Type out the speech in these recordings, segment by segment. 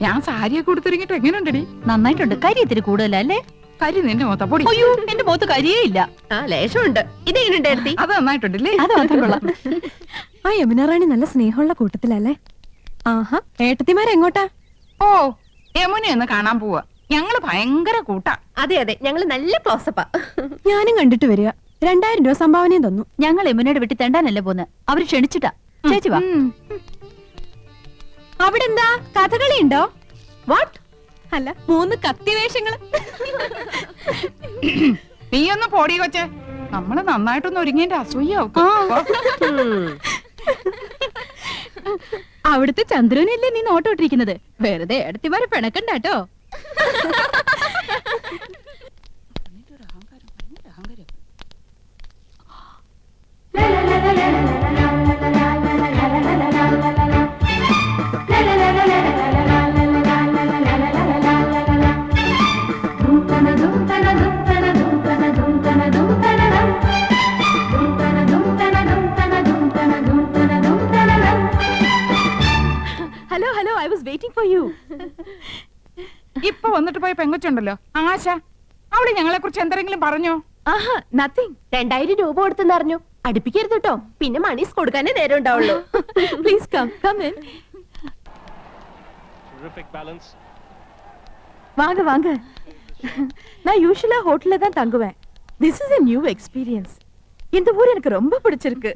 ഞാൻ സാരിയൊക്കെ കൊടുത്തിറങ്ങിട്ട് എങ്ങനെയുണ്ടടി? നന്നായിട്ടുണ്ട്. കരി ഇത്തിരി കൂടുതലല്ലേ? കരി നിന്റെ മൊത്ത പൊടി. അയ്യോ, എന്റെ മുഖത്ത് കരിയേ ഇല്ല. ലേശമുണ്ട്. ഇതെങ്ങനെയുണ്ട്? അത് നന്നായിട്ടുണ്ടല്ലേ? അത് മാത്രം കൊള്ളാം. ആ യമുന റാണി നല്ല സ്നേഹമുള്ള കൂട്ടത്തിലല്ലേ? ആഹാ, ഏട്ടത്തിമാരെങ്ങോട്ടാ? ഓ, യമുനയൊന്ന് കാണാൻ പോവാ. ഞങ്ങള് ഭയങ്കര കൂട്ടാ. അതെ അതെ, ഞങ്ങള് നല്ല ക്ലോസപ്പാ. ഞാനും കണ്ടിട്ട് വരിക. 2000 രൂപ സംഭാവനയും തന്നു. ഞങ്ങൾ യമുനയുടെ വീട്ടിൽ തെണ്ടാനല്ലേ പോന്ന്. അവര് ക്ഷണിച്ചിട്ടാ. ചേച്ചി വാ. അവിടെ എന്താ കഥകളി ഉണ്ടോ? വാട്ട്? അല്ല, 3 കത്തിവേഷങ്ങള്. നീ ഒന്ന് പോടി കൊച്ചെ. നമ്മള് നന്നായിട്ടൊന്ന് ഒരുങ്ങിന്റെ അസൂയാവും. അവിടുത്തെ ചന്ദ്രനല്ലേ നീ നോട്ടോട്ടിരിക്കുന്നത്? വെറുതെ ഏടത്തിമാരെ പിണക്കണ്ടാട്ടോ. Hello hello, I was waiting for you. ഇപ്പൊ വന്നിട്ട് പോയ പെങ്കൊച്ചുണ്ടല്ലോ ആശ, അവള് ഞങ്ങളെ കുറിച്ച് എന്തെങ്കിലും പറഞ്ഞോ? ആഹാ, നത്തിങ്. 2000 രൂപ കൊടുത്തെന്ന് അറിഞ്ഞു. അടുപ്പിക്കരുത് കേട്ടോ, പിന്നെ മണീസ് കൊടുക്കാനേ നേരം ഉണ്ടാവുള്ളൂ. Please come come in. வாங்க வாங்க. நான் யூசுவலா ஹோட்டல்ல தான் தங்குவேன். This is a new experience. இந்த ஊர் எனக்கு ரொம்ப பிடிச்சிருக்கு.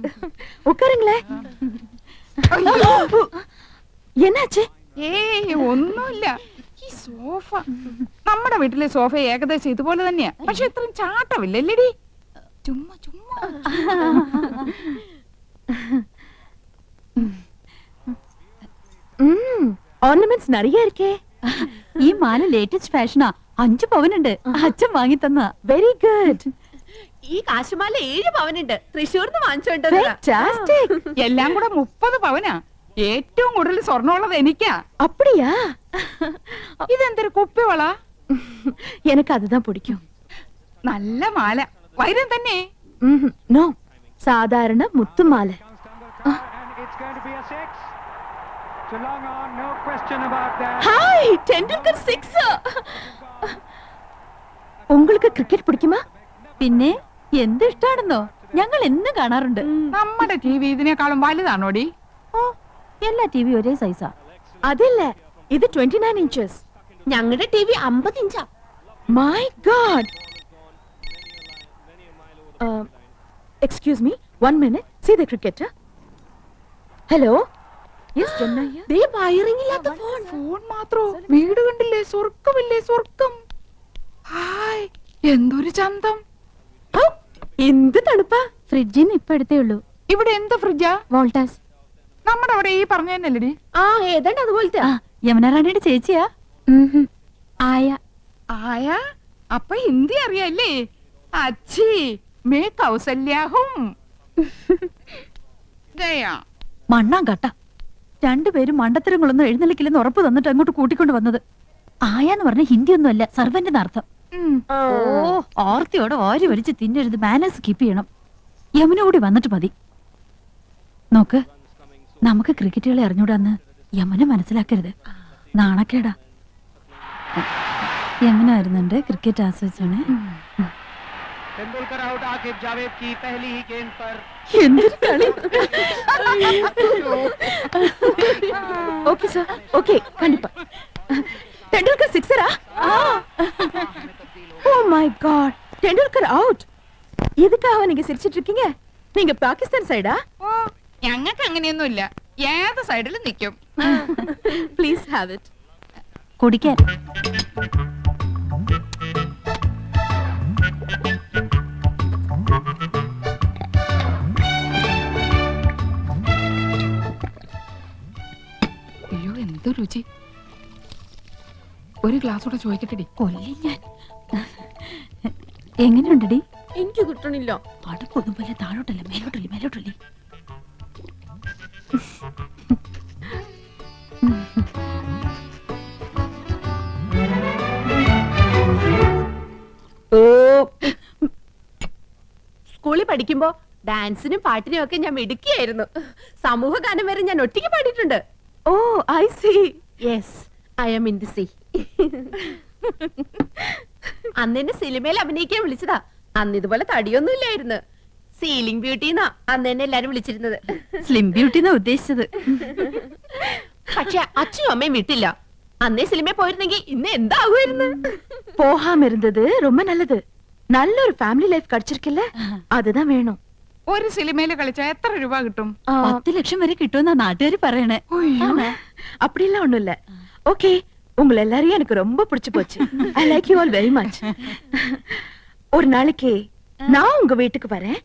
உட்காருங்களேன். என்னாச்சு? ഏയ് ഒന്നുമില്ല. ഈ സോഫ, നമ്മുടെ വീട്ടിലെ സോഫ ഏകദേശം ഇതുപോലെ തന്നെയാ. പക്ഷെ ഇത്രയും ചാട്ടമില്ലല്ലേടി? ചുമ്മാ ചുമ്മാ. ഓർണമെന്റ്സ് நிறைய இருக்கே. ഈ മാല ലേറ്റസ്റ്റ് ഫാഷനാ. 5 പവനുണ്ട്. അച്ഛൻ വാങ്ങി തന്ന. Very good. ഈ കാശുമാല 7 പവനുണ്ട്. തൃശ്ശൂർന്ന് വാങ്ങിച്ചോണ്ടത്. Fantastic. എല്ലാം കൂടെ 30 പവനാ. ഏറ്റവും കൂടുതൽ സ്വർണ്ണമുള്ളത് എനിക്കാ. அப்படியா? ഇതെന്തൊരു കുപ്പിവള? எனக்கு அதுதான் பிடிக்கும். നല്ല മാല. വൈരം തന്നെ? നോ, സാധാരണ മുത്തുമാല. ഹായ്, ടെൻഡുൽക്കർ 6. உங்களுக்கு ക്രിക്കറ്റ് പിടിക്കുമാ? പിന്നെ എന്ത് ഇഷ്ടാണെന്നോ. ഞങ്ങൾ എന്നും കാണാറുണ്ട്. നമ്മുടെ ടി വി ഇതിനേക്കാളും വലുതാണോടി? ഓ, എല്ലാ ടിവി ഒരേ സൈസാ. അതില്ല, ഇത് 29 inches. ഞങ്ങളുടെ TV 50 ഇഞ്ചാ. My God. Excuse me, 1 minute. See the cricket. Hello. Yes, Janna here. They wiring ഇല്ലാത്ത ഫോൺ. ഫോൺ മാത്രോ? വീട് കണ്ടില്ലേ? സ്വർഗമില്ലേ? സ്വർഗം. ഹായ്, എന്തൊരു ചന്തം. എന്ത് തണുപ്പാ. ഫ്രിഡ്ജിന്ന് ഇപ്പൊ എടുത്തേ ഉള്ളൂ. ഇവിടെ എന്ത് ഫ്രിഡ്ജാ? വോൾട്ടാസ്. നമ്മുടെ അവിടെ ഈ പറഞ്ഞ തന്നെയല്ലേടി? ആ, ഏതാണ്ട് അതുപോലത്തെ. ആ, യമുന റാണിയുടെ ചേച്ചിയാ. ആയ. ആയ, അപ്പൊ ഹിന്ദി അറിയാല്ലേ? അച്ഛി മേ കൗസല്യാഹും. ഗയാ. മണ്ണാൻ കട്ട. 2 പേരും മണ്ടത്തരങ്ങളൊന്നും എഴുന്നള്ളിക്കില്ലെന്ന് ഉറപ്പ് തന്നിട്ട് അങ്ങോട്ട് കൂട്ടിക്കൊണ്ട് വന്നത്. ആയാന്ന് പറഞ്ഞ ഹിന്ദി ഒന്നും അല്ല, സർവന്റ് അർത്ഥം. ഓ, ഓർത്തിയോടെ ഓരി വരിച്ച് തിന്നരുത്. മാനേഴ്സ് കീപ്പ് ചെയ്യണം. യമുന കൂടി വന്നിട്ട് മതി. നോക്ക്, നമുക്ക് ക്രിക്കറ്റുകളെ അറിഞ്ഞൂടാന്ന് യമുന മനസ്സിലാക്കരുത്. നാണക്കേടാ. യമുന വരുന്നുണ്ട്. ക്രിക്കറ്റ് ആസ്വദിച്ചാണ്. तेंदुलकर आउट, आकिब जावेद की पहली ही गेंद पर। എന്തൊരു കളി. ஓகே சார், ஓகே, கண்டிப்பா. Tendulkar 6. Oh my God, Tendulkar out. எதுக்காக நீங்க சிரிச்சிட்டு இருக்கீங்க? நீங்க பாகிஸ்தான் சைடா? ഓ, ഞങ്ങൾക്ക് അങ്ങനെയൊന്നുമില്ല. ഏത് സൈഡിലും നിൽക്കും. Please have it. കുടിക്കാൻ. അയ്യോ, എന്ത് രുചി. ഒരു ഗ്ലാസ് കൂടെ ചോദിക്കട്ടെടി? കൊല്ലി ഞാൻ. എങ്ങനെയുണ്ടടി? എനിക്ക് കിട്ടണില്ല. അടുപ്പൊന്നും പോലെ താഴോട്ടല്ല, മേലോട്ടല്ലേ, മേലോട്ടല്ലേ. സ്കൂളിൽ പഠിക്കുമ്പോ ഡാൻസിനും പാട്ടിനും ഒക്കെ ഞാൻ മിടുക്കിയായിരുന്നു. സമൂഹ ഗാനം വരെ ഞാൻ ഒറ്റയ്ക്ക് പാടിയിട്ടുണ്ട്. Oh, I see. Yes, I am in the sea. അന്ന് എന്നെ സിനിമയിൽ അഭിനയിക്കാൻ വിളിച്ചതാ. അന്ന് ഇതുപോലെ തടിയൊന്നും ഇല്ലായിരുന്നു. സീലിംഗ് ബ്യൂട്ടിന്നാ അന്ന് എന്നെ എല്ലാരും വിളിച്ചിരുന്നത്. സ്ലിം ബ്യൂട്ടി എന്നാ ഉദ്ദേശിച്ചത്. പക്ഷെ അച്ഛനും അമ്മയും വിട്ടില്ല. അന്നേ സിനിമയിൽ പോയിരുന്നെങ്കിൽ ഇന്ന് എന്താകുമായിരുന്നു? போகாம இருந்தது ரொம்ப நல்லது. நல்ல ஒரு ஃபேமிலி லைஃப் கிடைச்சிருக்குல்ல, அதுதான் வேணும். ഒരു സിനിമയിൽ കളിച്ചാ എത്ര രൂപ കിട്ടും? 10 ലക്ഷം വരെ കിട്ടുമെന്നാ നാട്ടുകാര് പറയണേ. அப்படிலாம் ஒண்ணும் இல்ல. ஓகே, உங்களை எல்லாரையும் எனக்கு ரொம்ப பிடிச்சு போச்சு. I like you all very much. ஒரு நாளைக்கு நான் உங்க வீட்டுக்கு வரேன்.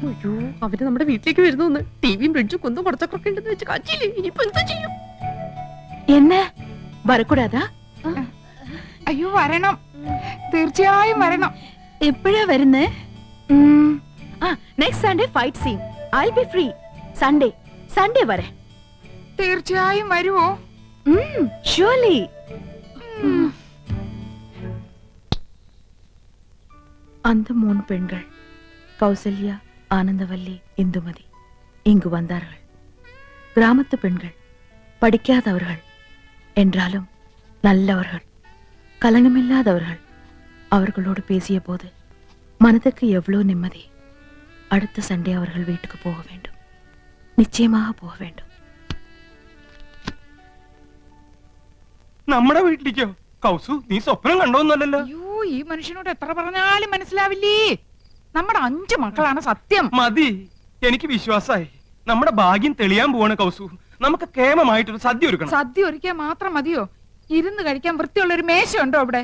അയ്യോ, അവര് നമ്മുടെ വീട്ടിലേക്ക് വരുന്നു. ടിവിയും ഫ്രിഡ്ജും കുന്നും കൊടുത്തൊക്കെ ഉണ്ടെന്ന് വെച്ച് കാച്ചില്ലേ. ഇനിയിപ്പോ എന്താ ചെയ്യും? என்ன வரக்கூடாதா? അയ്യോ വരണം, തീർച്ചയായും വരണം. എപ്പോഴാ വരുന്നേ? Next Sunday fight scene. I'll be free. Sunday வரேன். തീർച്ചയായും വരുവോ? surely. அந்த 3 பெண்கள் கௌசல்யா, ஆனந்தவல்லி, இந்துமதி இங்கு வந்தார்கள். கிராமத்து பெண்கள், படிக்காதவர்கள் என்றாலும் நல்லவர்கள், கலங்கமில்லாதவர்கள். அவர்களோடு பேசிய போது மனதுக்கு எவ்வளவு நிம்மதி. அடுத்த சண்டே அவர்கள் வீட்டுக்கு போக வேண்டும். நிச்சயமாக போக வேண்டும். നമ്മുടെ വീട്ടിലേക്കോ? കൗസു, നീ സ്വപ്നം കണ്ടോന്നല്ലോ. അയ്യോ, ഈ മനുഷ്യനോട് എത്ര പറഞ്ഞാലും മനസ്സിലാവില്ലേ. നമ്മുടെ 5 മക്കളാണ് സത്യം. മതി, എനിക്ക് വിശ്വാസായി. നമ്മുടെ ഭാഗ്യം തെളിയാൻ പോവാണ് കൗസു. നമുക്ക് കേമമായിട്ടൊരു സദ്യ ഒരുക്കണം. സദ്യ ഒരുക്കാൻ മാത്രം മതിയോ? ഇരുന്ന് കഴിക്കാൻ വൃത്തിയുള്ള ഒരു മേശ ഉണ്ടോ അവിടെ?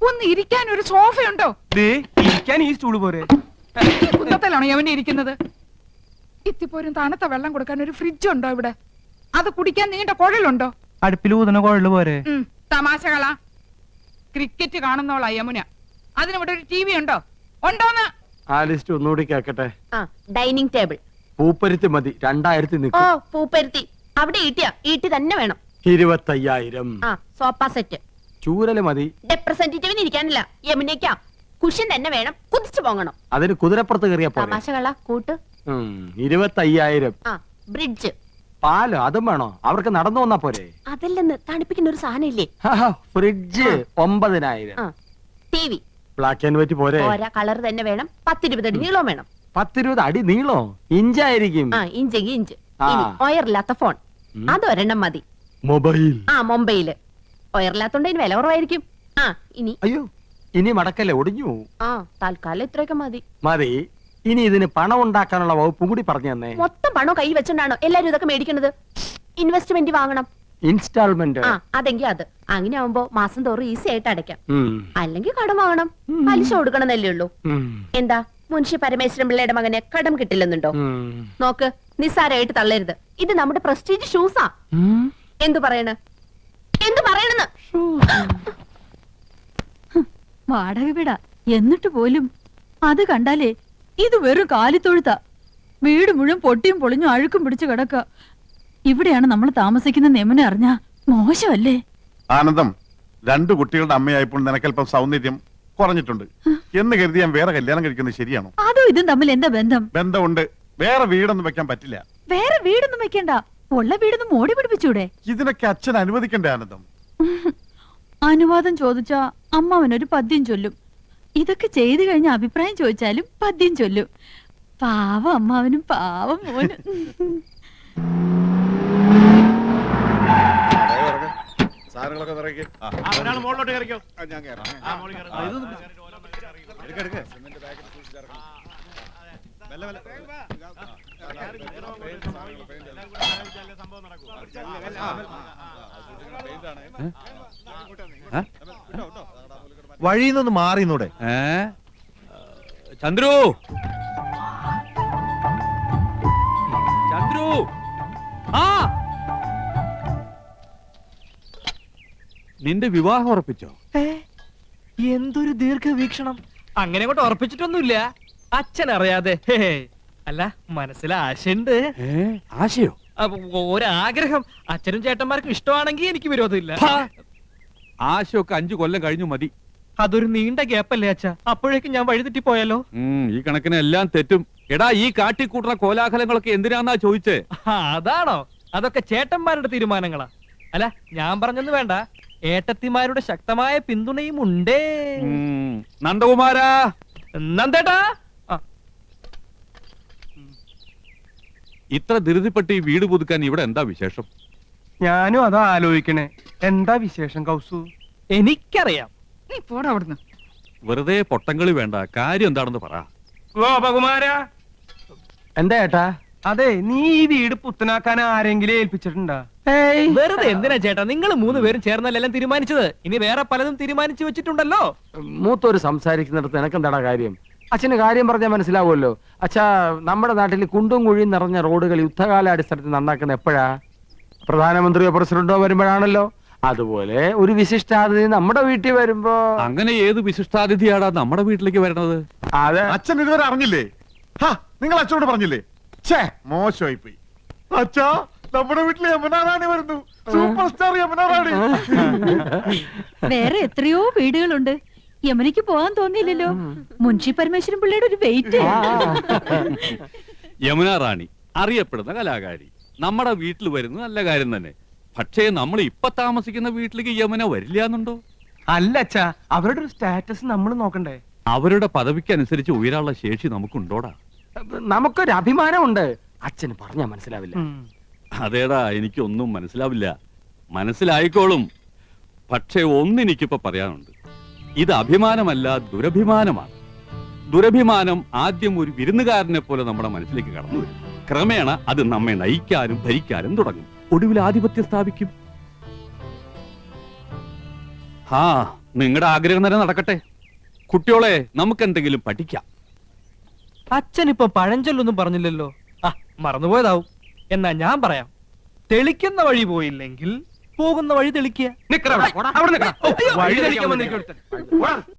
ഒന്ന് ഇരിക്കാൻ ഒരു സോഫയുണ്ടോ? ദേ, ഇരിക്കാൻ ഈ സ്റ്റൂള് പോരെ? ഈ കുന്നത്തിലാണോ യവനെ ഇരിക്കുന്നത്? ഇത്തിപ്പോരും തണുത്ത വെള്ളം കൊടുക്കാൻ ഒരു ഫ്രിഡ്ജ് ഉണ്ടോ ഇവിടെ? അത് കുടിക്കാൻ നീണ്ട കുഴലുണ്ടോ? അടുപ്പിൽ ഊതുന്ന കുഴല് പോരെ? തമാശകളാ. ക്രിക്കറ്റ് കാണുന്നോളാ യമുന. അതിനിവിടെ ഒരു TV ഉണ്ടോ? ഉണ്ടോന്ന്? ആ ലിസ്റ്റ് ഒന്നുകൂടി കേക്കട്ടെ. Dining table. പൂപ്പരുത്തി മതി, 2000 ഓ, നിൽക്കും. പൂപ്പരുത്തി. അവിടെ ഈട്ടി തന്നെ വേണം. 25,000. Sofa set. ചൂരല് മതി. റെപ്രസെന്റേറ്റീവിന് ഇരിക്കാനില്ല, യമുനയ്ക്കാ. കുഷൻ തന്നെ വേണം, കുതിച്ചു പോകണം. അതിന് കുതിരപ്പുറത്ത് കയറിയാ പോരെ? തമാശകളാ കൂട്ട്. 25,000. ബ്രിഡ്ജ്. പാലോ അതും വേണോ? അവർക്ക് നടന്നു വന്നാ പോരെ? അതല്ലെന്ന് തണുപ്പിക്കുന്ന ഒരു സാധനം ഇല്ലേ? Fridge 9,000. TV. Black and white പോരെ? ഓരോ കളർ തന്നെ വേണം. 10-20 അടി നീളം വേണം. 10-20 അടി നീളോ? ഇഞ്ചായിരിക്കും. ഇഞ്ചെങ്കിൽ ഇഞ്ച്. ഒയറില്ലാത്ത ഫോൺ അതൊരെണ്ണം മതി. മൊബൈൽ. മൊബൈല്. ഒയറില്ലാത്തോണ്ട് ഇതിന് വില കുറവായിരിക്കും. ഇനി അയ്യോ, ഇനി മടക്കല്ലേ, ഒടിഞ്ഞു. തൽക്കാലം ഇത്രയൊക്കെ മതി. മതി. ഇനി ഇതിന് പണം ഉണ്ടാക്കാനുള്ള വകുപ്പും കൂടി പറഞ്ഞു തന്നെ. മൊത്തം പണം കൈ വെച്ചോണ്ടാണോ എല്ലാരും ഇതൊക്കെ മേടിക്കുന്നത്? ഇൻവെസ്റ്റ്മെന്റ് വാങ്ങണം. ഇൻസ്റ്റാൾമെന്റ്. അതെങ്കിൽ അത്. അങ്ങനെ ആവുമ്പോ മാസം തോറും ഈസി ആയിട്ട് അടയ്ക്കാം. അല്ലെങ്കിൽ കടം വാങ്ങണം, പലിശ കൊടുക്കണമെന്നല്ലേ ഉള്ളൂ. എന്താ മുൻഷി പരമേശ്വരൻ പിള്ളയുടെ മകനെ കടം കിട്ടില്ലെന്നുണ്ടോ? നോക്ക്, നിസ്സാരമായിട്ട് തള്ളരുത്. ഇത് നമ്മുടെ പ്രസ്റ്റീജ് ഷൂസാ. എന്തു പറയണെന്ന് വാടക വീടാ എന്നിട്ട് പോലും അത് കണ്ടാലേ ഇത് വെറും കാലിത്തൊഴുത്ത. വീട് മുഴുവൻ പൊട്ടിയും പൊളിഞ്ഞും അഴുക്കും പിടിച്ചു കിടക്ക. ഇവിടെയാണ് നമ്മൾ താമസിക്കുന്ന നെമനെ അറിഞ്ഞാ മോശമല്ലേ? ആനന്ദം, 2 കുട്ടികളുടെ അമ്മയായപ്പോൾ നിനക്കല്പം സൗന്ദര്യം കുറഞ്ഞിട്ടുണ്ട് എന്ന് കരുതി ഞാൻ വേറെ കല്യാണം കഴിക്കുന്നത് ശരിയാണോ? അതും ഇതും തമ്മിൽ എന്താ ബന്ധം? ബന്ധമുണ്ട്. വേറെ വീടൊന്നും വെക്കാൻ പറ്റില്ല. വേറെ വീടൊന്നും വെക്കണ്ട, ഉള്ള വീടൊന്നും മോടി പിടിപ്പിച്ചൂടെ? ഇതിനൊക്കെ അച്ഛൻ അനുവദിക്കണ്ടേ ആനന്ദം? അനുവാദം ചോദിച്ചാ അമ്മാവനൊരു പദ്യം ചൊല്ലും. ഇതൊക്കെ ചെയ്തു കഴിഞ്ഞ അഭിപ്രായം ചോദിച്ചാലും പദ്യം ചൊല്ലും. പാവം അമ്മാവനും പാവം മോനും. വഴിന്നൊന്ന് മാറിന്നൂടെ? ചന്ദ്രു, ചന്ദ്രു, നിന്റെ വിവാഹം ഉറപ്പിച്ചോ? എന്തൊരു ദീർഘവീക്ഷണം. അങ്ങനെ കൊണ്ട് ഉറപ്പിച്ചിട്ടൊന്നുമില്ല, അച്ഛൻ അറിയാതെ. അല്ല, മനസ്സിൽ ആശയുണ്ട്. ആശയോ? ഒരാഗ്രഹം. അച്ഛനും ചേട്ടന്മാർക്കും ഇഷ്ടമാണെങ്കിൽ എനിക്ക് വിരോധമില്ല. ആശയൊക്കെ 5 കൊല്ലം കഴിഞ്ഞു മതി. അതൊരു നീണ്ട ഗ്യാപ്പല്ലേ അച്ഛാ? അപ്പോഴേക്കും ഞാൻ വഴിതെറ്റി പോയാലോ? ഈ കണക്കിന് എല്ലാം തെറ്റും. എടാ, ഈ കാട്ടിക്കൂട്ടുന്ന കോലാഹലങ്ങളൊക്കെ എന്തിനാന്നാ ചോദിച്ചേ? അതാണോ? അതൊക്കെ ചേട്ടന്മാരുടെ തീരുമാനങ്ങളാ. അല്ല ഞാൻ പറഞ്ഞൊന്നും വേണ്ട, ഏട്ടത്തിമാരുടെ ശക്തമായ പിന്തുണയും ഉണ്ടേ. നന്ദകുമാരാ, നന്ദേട്ടാ. ഇത്ര ധൃതിപ്പെട്ട് ഈ വീട് പുതുക്കാൻ ഇവിടെ എന്താ വിശേഷം? ഞാനും അതാ ആലോചിക്കണേ, എന്താ വിശേഷം കൗസു? എനിക്കറിയാം. നീ പോടാ അവിടുന്ന്. വെറുതെ പൊട്ടങ്കളി വേണ്ട, കാര്യം എന്താണെന്ന് പറ. ഗോപകുമാര, എന്താ ഏട്ടാ? അതെ, നീ ഈ വീട് പുത്തനാക്കാൻ ആരെങ്കിലും ഏൽപ്പിച്ചിട്ടുണ്ടാ? വെറുതെ എന്തിനാ ചേട്ടാ, നിങ്ങൾ 3 പേരും ചേർന്നല്ലെല്ലാം തീരുമാനിച്ചത്. ഇനി വേറെ പലതും തീരുമാനിച്ചു വെച്ചിട്ടുണ്ടല്ലോ. മൂത്തോര് സംസാരിക്കുന്നിടത്ത് എനക്കെന്താടാ കാര്യം? അച്ഛന് കാര്യം പറഞ്ഞാൽ മനസ്സിലാവുമല്ലോ. അച്ഛാ, നമ്മുടെ നാട്ടിൽ കുണ്ടും കുഴിയും നിറഞ്ഞ റോഡുകൾ യുദ്ധകാലാടിസ്ഥാനത്തിൽ നന്നാക്കുന്ന എപ്പോഴാ? പ്രധാനമന്ത്രിയോ പ്രസിഡന്റോ വരുമ്പോഴാണല്ലോ. അതുപോലെ ഒരു വിശിഷ്ടാതിഥി നമ്മുടെ വീട്ടിൽ വരുമ്പോ. അങ്ങനെ ഏത് വിശിഷ്ടാതിഥിയാടാ നമ്മുടെ വീട്ടിലേക്ക് വരണത്? അതെ, അച്ഛൻ ഇതുവരെ അറിഞ്ഞില്ലേ? നിങ്ങൾ അച്ഛനോട് പറഞ്ഞില്ലേ? ഛേ, മോശമായി പോയി. അച്ഛാ, നമ്മുടെ വീട്ടിൽ യമുന റാണി വരുന്നു. സൂപ്പർ സ്റ്റാർ യമുന റാണി. വേറെ എത്രയോ വീടുകളുണ്ട്. യമനിക്ക് പോകാൻ തോന്നിയില്ലല്ലോ. മുൻഷി പരമേശ്വരൻ പിള്ളയുടെ ഒരു വെയിറ്റ്. യമുന റാണി അറിയപ്പെടുന്ന കലാകാരി നമ്മുടെ വീട്ടിൽ വരുന്നത് നല്ല കാര്യം തന്നെ. പക്ഷേ നമ്മൾ ഇപ്പൊ താമസിക്കുന്ന വീട്ടിലേക്ക് യമുന വരില്ല എന്നുണ്ടോ? അല്ല അച്ഛാ, അവരുടെ ഒരു സ്റ്റാറ്റസ് നമ്മൾ നോക്കണ്ടേ? അവരുടെ പദവിക്കനുസരിച്ച് ഉയരാനുള്ള ശേഷി നമുക്കുണ്ടോടാ? നമുക്കൊരു അഭിമാനമുണ്ട്. അച്ഛന് പറഞ്ഞാ മനസ്സിലാവില്ല. അതേടാ, എനിക്കൊന്നും മനസ്സിലാവില്ല. മനസ്സിലായിക്കോളും. പക്ഷേ ഒന്നെനിക്കിപ്പോ പറയാനുണ്ട്. ഇത് അഭിമാനമല്ല, ദുരഭിമാനമാണ്. ദുരഭിമാനം ആദ്യം ഒരു വിരുന്നുകാരനെ പോലെ നമ്മുടെ മനസ്സിലേക്ക് കടന്നു വരും. ക്രമേണ അത് നമ്മെ നയിക്കാനും ഭരിക്കാനും തുടങ്ങും. ഒടുവിൽ ആധിപത്യം സ്ഥാപിക്കും. നിങ്ങളുടെ ആഗ്രഹം തന്നെ നടക്കട്ടെ. കുട്ടിയോളെ, നമുക്ക് എന്തെങ്കിലും പഠിക്കാം. അച്ഛൻ ഇപ്പൊ പഴഞ്ചൊല്ലൊന്നും പറഞ്ഞില്ലല്ലോ. മറന്നുപോയതാവും. എന്നാ ഞാൻ പറയാം. തെളിക്കുന്ന വഴി പോയില്ലെങ്കിൽ പോകുന്ന വഴി തെളിക്കുക. വഴി തെളിക്കാൻ വന്നിരിക്കും.